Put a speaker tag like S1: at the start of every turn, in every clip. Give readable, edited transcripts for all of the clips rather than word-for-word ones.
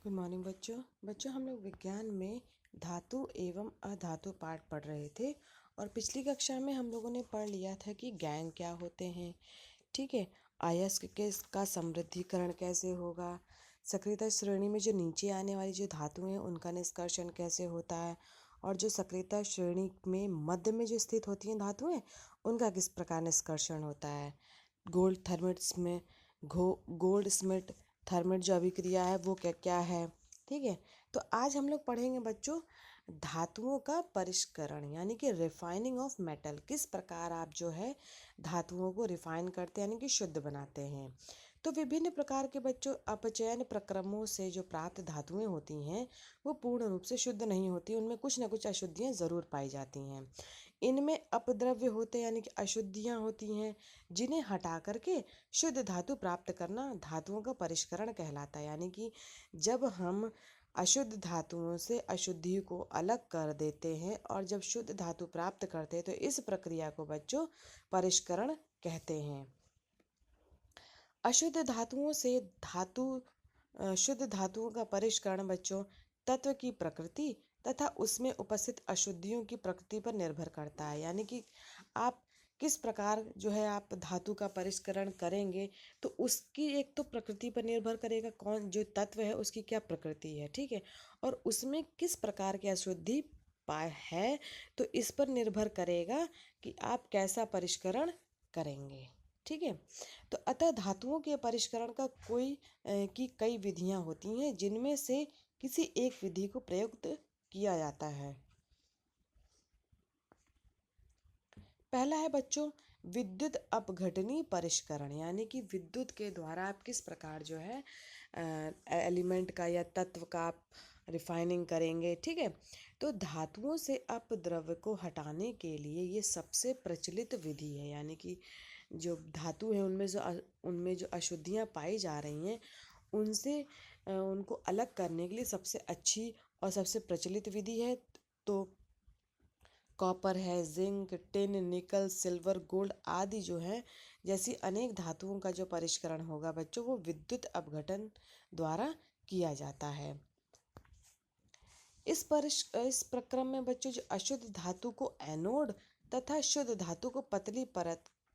S1: Good morning बच्चों हम लोग विज्ञान में धातु एवं अधातु पाठ पढ़ रहे थे। और पिछली कक्षा में हम लोगों ने पढ़ लिया था कि गैंग क्या होते हैं। ठीक है, अयस्क के का समृद्धिकरण कैसे होगा, सक्रियता श्रेणी में जो नीचे आने वाली जो धातु हैं उनका निष्कर्षण कैसे होता है, और जो सक्रियता श्रेणी में मध्य में जो स्थित होती हैं धातुएं उनका किस प्रकार निष्कर्षण होता है। गोल्ड थर्मिट्स में गोल्ड स्मिथ थर्मिट जो अभिक्रिया है वो क्या क्या है। ठीक है, तो आज हम लोग पढ़ेंगे बच्चों धातुओं का परिष्करण यानी कि रिफाइनिंग ऑफ मेटल। किस प्रकार आप जो है धातुओं को रिफाइन करते हैं यानी कि शुद्ध बनाते हैं। तो विभिन्न प्रकार के बच्चों अपचयन प्रक्रमों से जो प्राप्त धातुएं होती हैं वो पूर्ण रूप से शुद्ध नहीं होती, उनमें कुछ न कुछ अशुद्धियां जरूर पाई जाती हैं। इनमें अपद्रव्य होते यानी कि अशुद्धियां होती हैं, जिन्हें हटा करके शुद्ध धातु प्राप्त करना धातुओं का परिष्करण कहलाता है। यानी कि जब हम अशुद्ध धातुओं से अशुद्धि को अलग कर देते हैं और जब शुद्ध धातु प्राप्त करते हैं तो इस प्रक्रिया को बच्चों परिष्करण कहते हैं। अशुद्ध धातुओं से शुद्ध धातुओं का परिष्करण बच्चों तत्व की प्रकृति तथा उसमें उपस्थित अशुद्धियों की प्रकृति पर निर्भर करता है। यानी कि आप किस प्रकार जो है आप धातु का परिष्करण करेंगे तो उसकी एक तो प्रकृति पर निर्भर करेगा, कौन जो तत्व है उसकी क्या प्रकृति है। ठीक है, और उसमें किस प्रकार की अशुद्धि पाए है तो इस पर निर्भर करेगा कि आप कैसा परिष्करण करेंगे। ठीक है, तो अतः धातुओं के परिष्करण का कई विधियां होती हैं, जिनमें से किसी एक विधि को प्रयुक्त किया जाता है। पहला है बच्चों विद्युत अपघटनी परिष्करण, यानी कि विद्युत के द्वारा आप किस प्रकार जो है एलिमेंट का या तत्व का आप रिफाइनिंग करेंगे। ठीक है, तो धातुओं से अपद्रव्य को हटाने के लिए ये सबसे प्रचलित विधि है। यानी कि जो धातु है उनमें जो अशुद्धियाँ पाई जा रही हैं उनसे उनको अलग करने के लिए सबसे अच्छी और सबसे प्रचलित विधि है तो कॉपर है, जिंक, टिन, निकल, सिल्वर, गोल्ड आदि जो है जैसी अनेक धातुओं का जो परिष्करण होगा बच्चों वो विद्युत अपघटन द्वारा किया जाता है। इस प्रक्रम में बच्चों जो अशुद्ध धातु को एनोड तथा शुद्ध धातु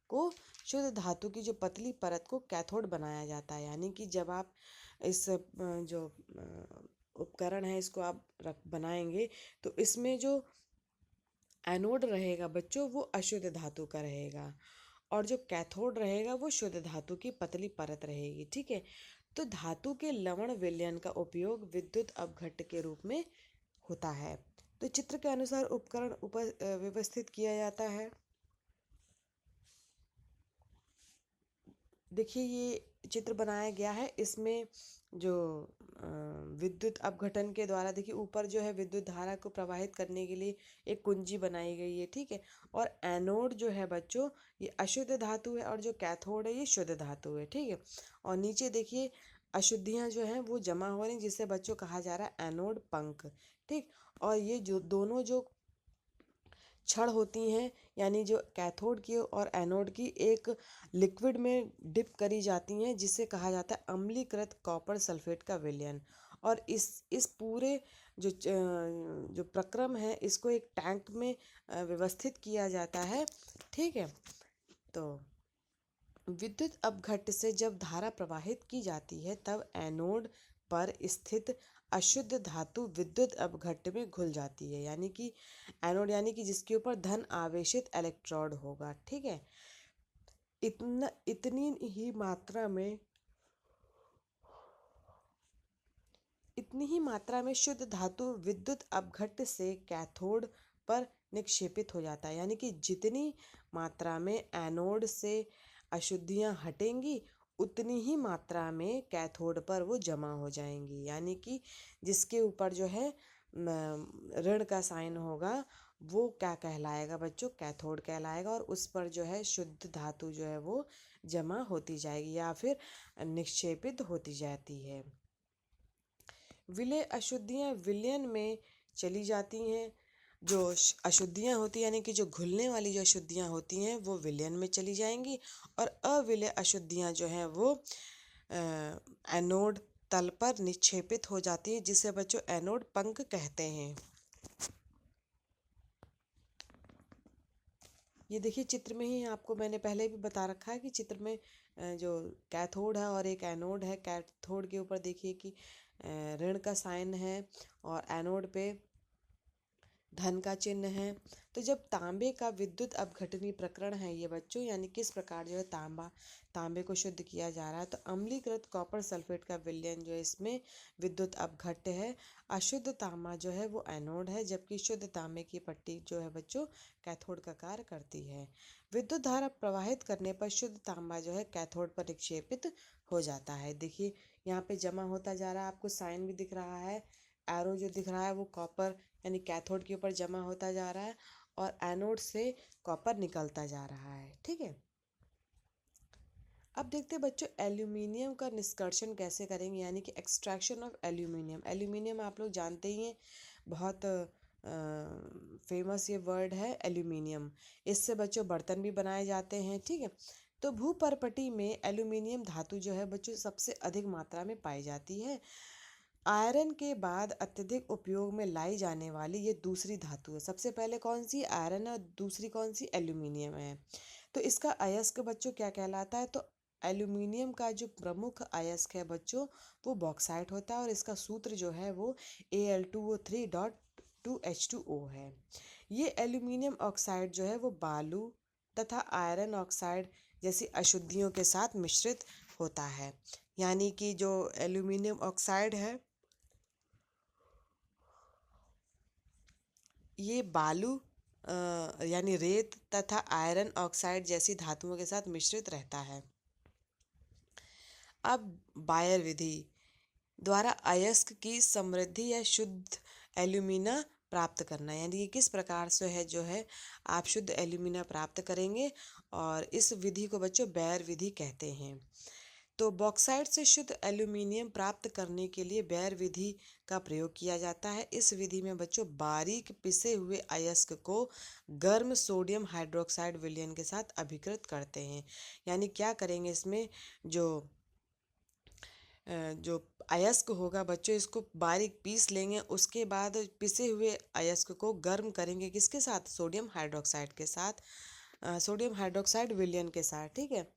S1: को शुद्ध धातु की जो पतली परत को कैथोड बनाया जाता है। यानी कि जब आप इस जो उपकरण है इसको आप बनाएंगे तो इसमें जो एनोड रहेगा बच्चों वो अशुद्ध धातु का रहेगा और जो कैथोड रहेगा वो शुद्ध धातु की पतली परत रहेगी। ठीक है, तो धातु के लवण विलयन का उपयोग विद्युत अपघट्ट के रूप में होता है। तो चित्र के अनुसार उपकरण व्यवस्थित किया जाता है। देखिए ये चित्र बनाया गया है, इसमें जो विद्युत अपघटन के द्वारा देखिए ऊपर जो है विद्युत धारा को प्रवाहित करने के लिए एक कुंजी बनाई गई है। ठीक है, और एनोड जो है बच्चों ये अशुद्ध धातु है और जो कैथोड है ये शुद्ध धातु है। ठीक है, और नीचे देखिए अशुद्धियां जो हैं वो जमा हो रही हैं जिससे बच्चों कहा जा रहा है एनोड पंख। ठीक, और ये जो दोनों जो छड़ होती हैं यानी जो कैथोड की और एनोड की एक लिक्विड में डिप करी जाती हैं जिसे कहा जाता है अम्लीकृत कॉपर सल्फेट का विलयन। और इस पूरे जो प्रक्रम है इसको एक टैंक में व्यवस्थित किया जाता है। ठीक है, तो विद्युत अपघट्ट से जब धारा प्रवाहित की जाती है तब एनोड पर स्थित अशुद्ध धातु विद्युत अपघट्ट में घुल जाती है। यानी कि एनोड यानी कि जिसके ऊपर धन आवेशित इलेक्ट्रोड होगा। ठीक है, इतनी ही मात्रा में शुद्ध धातु विद्युत अपघट्ट से कैथोड पर निक्षेपित हो जाता है। यानी कि जितनी मात्रा में एनोड से अशुद्धियां हटेंगी उतनी ही मात्रा में कैथोड पर वो जमा हो जाएंगी। यानी कि जिसके ऊपर जो है ऋण का साइन होगा वो क्या कहलाएगा बच्चों, कैथोड कहलाएगा, और उस पर जो है शुद्ध धातु जो है वो जमा होती जाएगी या फिर निक्षेपित होती जाती है। विलय अशुद्धियां विलयन में चली जाती हैं। जो अशुद्धियां होती हैं यानी कि जो घुलने वाली जो अशुद्धियां होती हैं वो विलयन में चली जाएंगी और अविलय अशुद्धियां जो हैं वो एनोड तल पर निक्षेपित हो जाती है, जिसे बच्चों एनोड पंख कहते हैं। ये देखिए चित्र में ही आपको मैंने पहले भी बता रखा है कि चित्र में जो कैथोड है और एक एनोड है। कैथोड के ऊपर देखिए कि ऋण का साइन है और एनोड पे धन का चिन्ह है। तो जब तांबे का विद्युत अपघटनी प्रकरण है ये बच्चों, यानी किस प्रकार जो है तांबे को शुद्ध किया जा रहा है, तो अम्लीकृत कॉपर सल्फेट का विलयन जो है इसमें विद्युत अपघट्य है। अशुद्ध तांबा जो है वो एनोड है, जबकि शुद्ध तांबे की पट्टी जो है बच्चों कैथोड का कार्य करती है। विद्युत धारा प्रवाहित करने पर शुद्ध तांबा जो है कैथोड पर निक्षेपित हो जाता है। देखिए यहाँ पे जमा होता जा रहा है, आपको साइन भी दिख रहा है, एरो जो दिख रहा है वो कॉपर यानी कैथोड के ऊपर जमा होता जा रहा है और एनोड से कॉपर निकलता जा रहा है। ठीक है, अब देखते हैं बच्चों एल्यूमिनियम का निष्कर्षण कैसे करेंगे, यानी कि एक्सट्रैक्शन ऑफ एल्यूमिनियम। एल्यूमिनियम आप लोग जानते ही हैं, बहुत फेमस ये वर्ड है एल्यूमिनियम। इससे बच्चों बर्तन भी बनाए जाते हैं। ठीक है, तो भूपर्पटी में एल्यूमिनियम धातु जो है बच्चों सबसे अधिक मात्रा में पाई जाती है। आयरन के बाद अत्यधिक उपयोग में लाई जाने वाली ये दूसरी धातु है। सबसे पहले कौन सी आयरन है और दूसरी कौन सी एल्यूमिनियम है। तो इसका अयस्क बच्चों क्या कहलाता है, तो एल्यूमिनियम का जो प्रमुख अयस्क है बच्चों वो बॉक्साइट होता है और इसका सूत्र जो है वो Al2O3.2H2O है। ये एल्यूमिनियम ऑक्साइड जो है वो बालू तथा आयरन ऑक्साइड जैसी अशुद्धियों के साथ मिश्रित होता है। यानी कि जो एल्यूमिनियम ऑक्साइड है ये बालू यानी रेत तथा आयरन ऑक्साइड जैसी धातुओं के साथ मिश्रित रहता है। अब बायर विधि द्वारा अयस्क की समृद्धि या शुद्ध एल्यूमिना प्राप्त करना, यानी कि किस प्रकार से है जो है आप शुद्ध एल्यूमिना प्राप्त करेंगे, और इस विधि को बच्चों बेयर विधि कहते हैं। तो बॉक्साइट से शुद्ध एल्यूमिनियम प्राप्त करने के लिए बेयर विधि का प्रयोग किया जाता है। इस विधि में बच्चों बारीक पिसे हुए अयस्क को गर्म सोडियम हाइड्रोक्साइड विलयन के साथ अभिकृत करते हैं। यानी क्या करेंगे, इसमें जो अयस्क होगा बच्चों इसको बारीक पीस लेंगे, उसके बाद पिसे हुए अयस्क को गर्म करेंगे किसके साथ, सोडियम हाइड्रोक्साइड के साथ, सोडियम हाइड्रोक्साइड विलयन के साथ। ठीक है,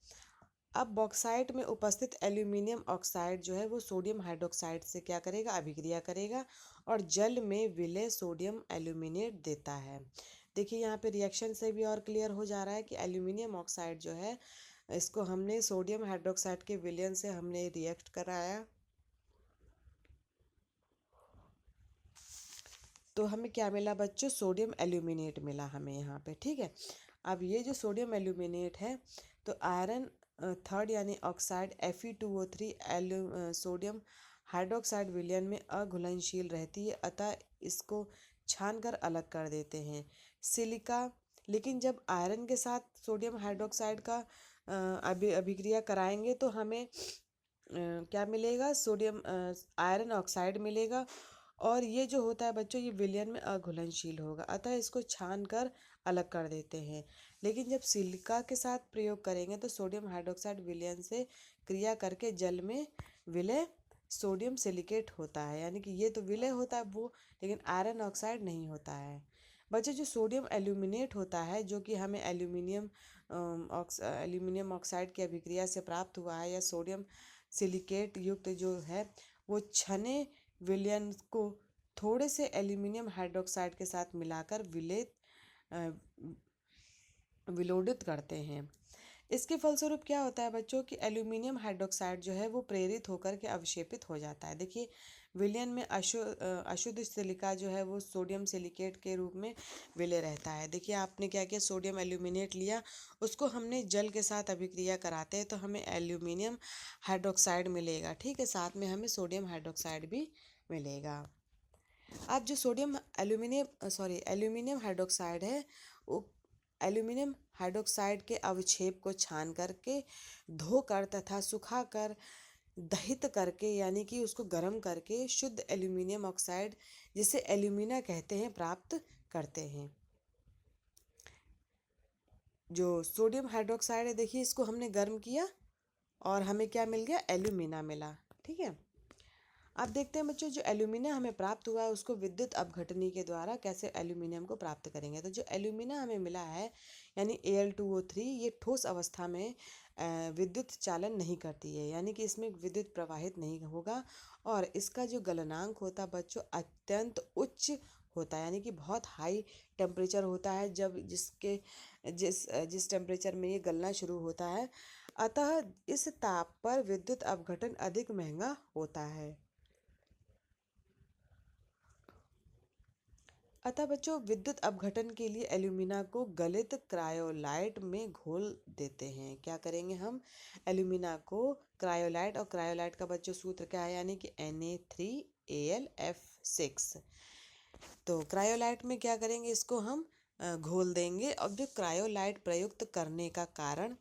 S1: अब बॉक्साइट में उपस्थित एल्यूमिनियम ऑक्साइड जो है वो सोडियम हाइड्रोक्साइड से क्या करेगा, अभिक्रिया करेगा और जल में विलय सोडियम एल्यूमिनेट देता है। देखिए यहाँ पे रिएक्शन से भी और क्लियर हो जा रहा है कि एल्यूमिनियम ऑक्साइड जो है इसको हमने सोडियम हाइड्रोक्साइड के विलयन से हमने रिएक्ट कराया, तो हमें क्या मिला बच्चों, सोडियम एल्यूमिनेट मिला हमें यहाँ पे। ठीक है, अब ये जो सोडियम एल्यूमिनेट है तो आयरन थर्ड यानी ऑक्साइड Fe2O3 सोडियम हाइड्रोक्साइड विलयन में अघुलनशील रहती है, अतः इसको छानकर अलग कर देते हैं। सिलिका, लेकिन जब आयरन के साथ सोडियम हाइड्रोक्साइड का अभिक्रिया कराएंगे तो हमें क्या मिलेगा, सोडियम आयरन ऑक्साइड मिलेगा, और ये जो होता है बच्चों ये विलयन में अघुलनशील होगा, अतः इसको छान कर अलग कर देते हैं। लेकिन जब सिलिका के साथ प्रयोग करेंगे तो सोडियम हाइड्रोक्साइड विलयन से क्रिया करके जल में विलय सोडियम सिलिकेट होता है, यानी कि ये तो विलय होता है वो, लेकिन आयरन ऑक्साइड नहीं होता है। बच्चे जो सोडियम एल्यूमिनेट होता है जो कि हमें एल्यूमिनियम ऑक्साइड की अभिक्रिया से प्राप्त हुआ है, या सोडियम सिलिकेट युक्त जो है वो छने विलयन को थोड़े से एल्यूमिनियम हाइड्रोक्साइड के साथ मिलाकर विलोडित करते हैं। इसके फलस्वरूप क्या होता है बच्चों कि एल्यूमिनियम हाइड्रोक्साइड जो है वो प्रेरित होकर के अवशेपित हो जाता है। देखिए विलयन में अशुद्ध सिलिका जो है वो सोडियम सिलिकेट के रूप में विलय रहता है। देखिए आपने क्या किया, सोडियम एल्यूमिनेट लिया, उसको हमने जल के साथ अभिक्रिया कराते हैं तो हमें एल्यूमिनियम हाइड्रोक्साइड मिलेगा। ठीक है, साथ में हमें सोडियम हाइड्रोक्साइड भी मिलेगा। अब जो एल्यूमिनियम हाइड्रोक्साइड है वो एल्यूमिनियम हाइड्रोक्साइड के अवक्षेप को छान करके धोकर तथा सुखाकर दहित करके, यानी कि उसको गर्म करके शुद्ध एल्यूमिनियम ऑक्साइड जिसे एल्यूमिना कहते हैं प्राप्त करते हैं। जो सोडियम हाइड्रोक्साइड है देखिए इसको हमने गर्म किया और हमें क्या मिल गया, एल्यूमिना मिला। ठीक है, आप देखते हैं बच्चों, जो एल्यूमिनियम हमें प्राप्त हुआ है उसको विद्युत अपघटनी के द्वारा कैसे एल्यूमिनियम को प्राप्त करेंगे। तो जो एल्यूमिनियम हमें मिला है यानी Al2O3, ये ठोस अवस्था में विद्युत चालन नहीं करती है, यानी कि इसमें विद्युत प्रवाहित नहीं होगा। और इसका जो गलनांक होता है बच्चों अत्यंत उच्च होता है, यानी कि बहुत हाई टेम्परेचर होता है जब जिस टेम्परेचर में ये गलना शुरू होता है। अतः इस ताप पर विद्युत अपघटन अधिक महंगा होता है। अतः बच्चों, विद्युत अपघटन के लिए एल्यूमिना को गलित क्रायोलाइट में घोल देते हैं। क्या करेंगे हम? एल्यूमिना को क्रायोलाइट, और क्रायोलाइट का बच्चों सूत्र क्या है, यानी कि Na3Alf6। तो क्रायोलाइट में क्या करेंगे, इसको हम घोल देंगे। अब जो क्रायोलाइट प्रयुक्त करने का कारण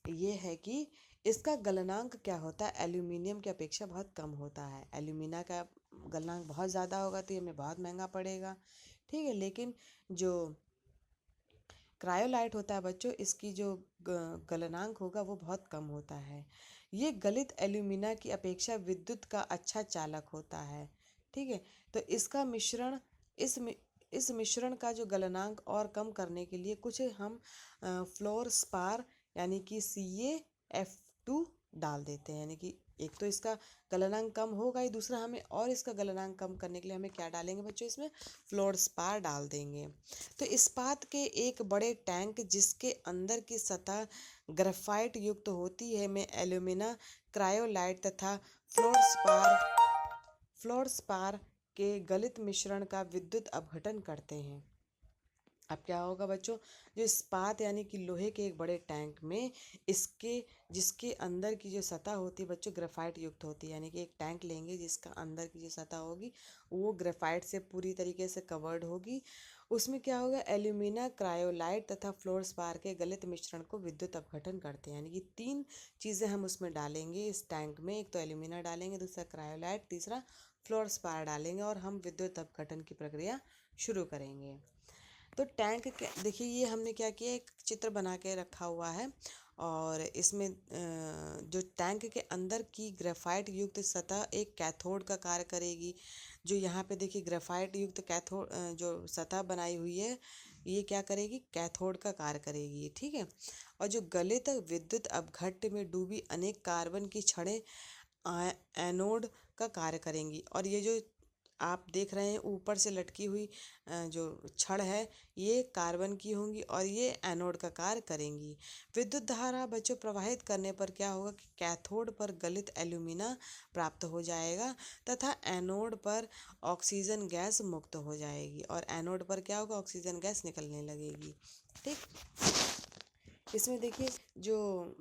S1: ये है कि इसका गलनांक क्या होता है, एल्यूमिनियम की अपेक्षा बहुत कम होता है। एल्यूमिना का गलनांक बहुत ज़्यादा होगा तो ये हमें बहुत महंगा पड़ेगा, ठीक है। लेकिन जो क्रायोलाइट होता है बच्चों, इसकी जो गलनांक होगा वो बहुत कम होता है। ये गलित एल्यूमिना की अपेक्षा विद्युत का अच्छा चालक होता है, ठीक है। तो इसका मिश्रण इस मिश्रण का जो गलनांक और कम करने के लिए कुछ हम फ्लोरस्पार यानी कि CaF2 डाल देते हैं। यानी कि एक तो इसका गलनांक कम होगा ही, दूसरा हमें और इसका गलनांक कम करने के लिए हमें क्या डालेंगे बच्चों, इसमें फ्लोरस्पार डाल देंगे। तो इस्पात के एक बड़े टैंक जिसके अंदर की सतह ग्रेफाइट युक्त होती है में एल्यूमिना क्रायोलाइट तथा फ्लोरस्पार के गलित मिश्रण का विद्युत अपघटन करते हैं। अब क्या होगा बच्चों, जो इस्पात यानी कि लोहे के एक बड़े टैंक में जिसके अंदर की जो सतह होती है बच्चों ग्रेफाइट युक्त होती है, यानी कि एक टैंक लेंगे जिसका अंदर की जो सतह होगी वो ग्रेफाइट से पूरी तरीके से कवर्ड होगी। उसमें क्या होगा, एल्यूमिना क्रायोलाइट तथा फ्लोरस्पार के गलित मिश्रण को विद्युत अपघटन करते हैं। यानी कि 3 चीज़ें हम उसमें डालेंगे इस टैंक में, एक तो एल्यूमिना डालेंगे, दूसरा क्रायोलाइट, तीसरा फ्लोरस्पार डालेंगे, और हम विद्युत अपघटन की प्रक्रिया शुरू करेंगे। तो टैंक के देखिए, ये हमने क्या किया, एक चित्र बना के रखा हुआ है, और इसमें जो टैंक के अंदर की ग्रेफाइट युक्त सतह एक कैथोड का कार्य करेगी। जो यहाँ पे देखिए ग्रेफाइट युक्त कैथोड जो सतह बनाई हुई है, ये क्या करेगी, कैथोड का कार्य करेगी, ठीक है। और जो गलित विद्युत अपघट्य में डूबी अनेक कार्बन की छड़ें एनोड का कार्य करेंगी। और ये जो आप देख रहे हैं ऊपर से लटकी हुई जो छड़ है ये कार्बन की होंगी और ये एनोड का कार्य करेंगी। विद्युत धारा बच्चों प्रवाहित करने पर क्या होगा कि कैथोड पर गलित एल्यूमिना प्राप्त हो जाएगा तथा एनोड पर ऑक्सीजन गैस मुक्त हो जाएगी, और एनोड पर क्या होगा, ऑक्सीजन गैस निकलने लगेगी, ठीक। इसमें देखिए जो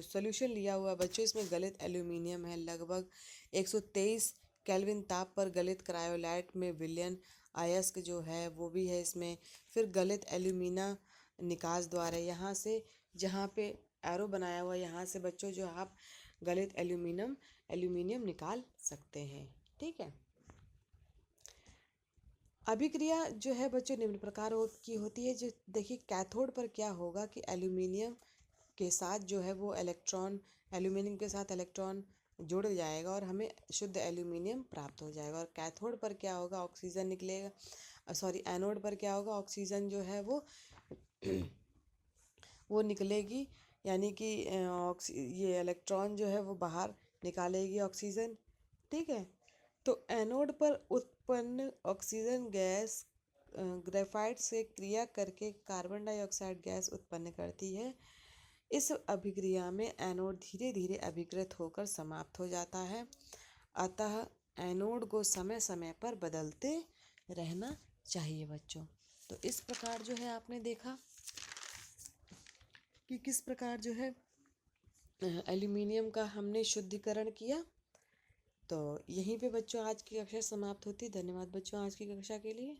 S1: सोल्यूशन लिया हुआ बच्चों, इसमें गलित एल्यूमिनियम है, लगभग 123 केल्विन ताप पर गलित क्रायोलाइट में विलयन अयस्क जो है वो भी है इसमें। फिर गलित एल्यूमिना निकास द्वारा यहाँ से, जहाँ पे एरो बनाया हुआ यहाँ से बच्चों जो आप गलित एल्यूमिनियम निकाल सकते हैं, ठीक है। अभिक्रिया जो है बच्चों निम्न प्रकार की होती है। जो देखिए कैथोड पर क्या होगा कि एल्यूमिनियम के साथ जो है वो एल्यूमिनियम के साथ इलेक्ट्रॉन जुड़ जाएगा और हमें शुद्ध एल्यूमिनियम प्राप्त हो जाएगा। और कैथोड पर क्या होगा, ऑक्सीजन निकलेगा, सॉरी एनोड पर क्या होगा, ऑक्सीजन जो है वो निकलेगी, यानी कि ये इलेक्ट्रॉन जो है वो बाहर निकालेगी ऑक्सीजन, ठीक है। तो एनोड पर उत्पन्न ऑक्सीजन गैस ग्रेफाइट से क्रिया करके कार्बन डाइऑक्साइड गैस उत्पन्न करती है। इस अभिक्रिया में एनोड धीरे धीरे अभिकृत होकर समाप्त हो जाता है। अतः एनोड को समय समय पर बदलते रहना चाहिए बच्चों। तो इस प्रकार जो है आपने देखा कि किस प्रकार जो है एल्यूमिनियम का हमने शुद्धिकरण किया। तो यहीं पे बच्चों आज की कक्षा समाप्त होती। धन्यवाद बच्चों आज की कक्षा के लिए।